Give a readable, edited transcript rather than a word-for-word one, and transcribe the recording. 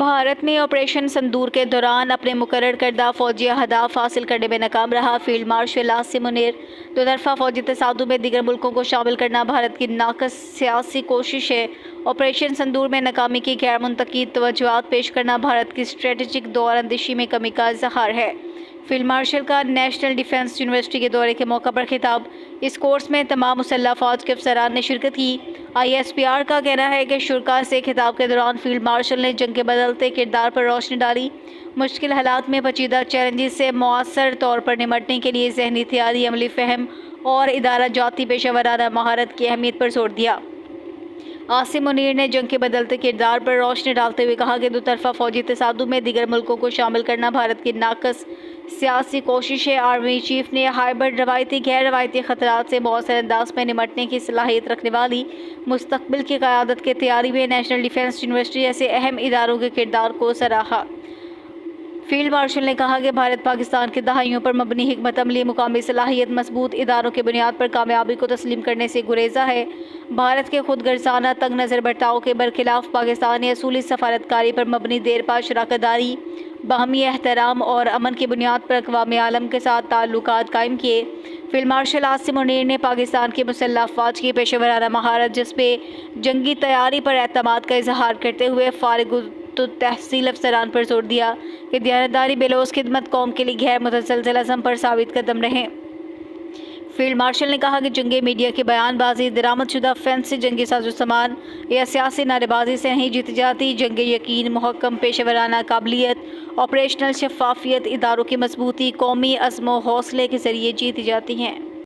بھارت میں آپریشن سندور کے دوران اپنے مقرر کردہ فوجی اہداف حاصل کرنے میں ناکام رہا۔ Field marshal Asim Munir. دو طرفہ فوجی تصادم میں دیگر ملکوں کو شامل کرنا بھارت کی ناقص سیاسی کوشش ہے۔ آپریشن سندور میں ناکامی کی غیر منطقی توجہات پیش کرنا بھارت کی اسٹریٹجک دور اندیشی میں کمی کا اظہار ہے۔ فیلڈ مارشل کا نیشنل ڈیفنس یونیورسٹی کے دورے کے موقع پر خطاب۔ اس کورس میں تمام مسلح افواج کے افسران نے شرکت کی۔ ISPR کا کہنا ہے کہ شرکاء سے خطاب کے دوران فیلڈ مارشل نے جنگ کے بدلتے کردار پر روشنی ڈالی، مشکل حالات میں پیچیدہ چیلنجز سے مؤثر طور پر نمٹنے کے لیے ذہنی تیاری، عملی فہم اور ادارہ جاتی پیشہ ورانہ مہارت کی اہمیت پر زور دیا۔ عاصم منیر نے جنگ کے بدلتے کردار پر روشنی ڈالتے ہوئے کہا کہ دو طرفہ فوجی تصادم میں دیگر ملکوں کو شامل کرنا بھارت کی ناقص سیاسی کوشش ہے۔ آرمی چیف نے ہائبرڈ روایتی غیر روایتی خطرات سے مؤثر انداز میں نمٹنے کی صلاحیت رکھنے والی مستقبل کی قیادت کی تیاری میں نیشنل ڈیفنس یونیورسٹی جیسے اہم اداروں کے کردار کو سراہا۔ فیلڈ مارشل نے کہا کہ بھارت پاکستان کے دہائیوں پر مبنی حکمت عملی، مقامی صلاحیت، مضبوط اداروں کی بنیاد پر کامیابی کو تسلیم کرنے سے گریزا ہے۔ بھارت کے خود غرضانہ تنگ نظر برتاؤ کے برخلاف پاکستانی اصولی سفارتکاری پر مبنی دیر پا شراکت داری، باہمی احترام اور امن کی بنیاد پر اقوام عالم کے ساتھ تعلقات قائم کیے۔ فیلڈ مارشل عاصم منیر نے پاکستان کی مسلح افواج کی پیشہ ورانہ مہارت، جذبے، جنگی تیاری پر اعتماد کا اظہار کرتے ہوئے فارغ التحصیل افسران پر زور دیا کہ دیانتداری بلوز خدمت قوم کے لیے غیر متزلزل عزم پر ثابت قدم رہیں۔ فیلڈ مارشل نے کہا کہ جنگی میڈیا کی بیان بازی، درآمد شدہ فینسی جنگی سازوسامان یا سیاسی نعرے بازی سے نہیں جیتی جاتی۔ جنگی یقین، محکم پیشہ ورانہ قابلیت، آپریشنل شفافیت، اداروں کی مضبوطی، قومی عزم و حوصلے کے ذریعے جیتی جاتی ہیں۔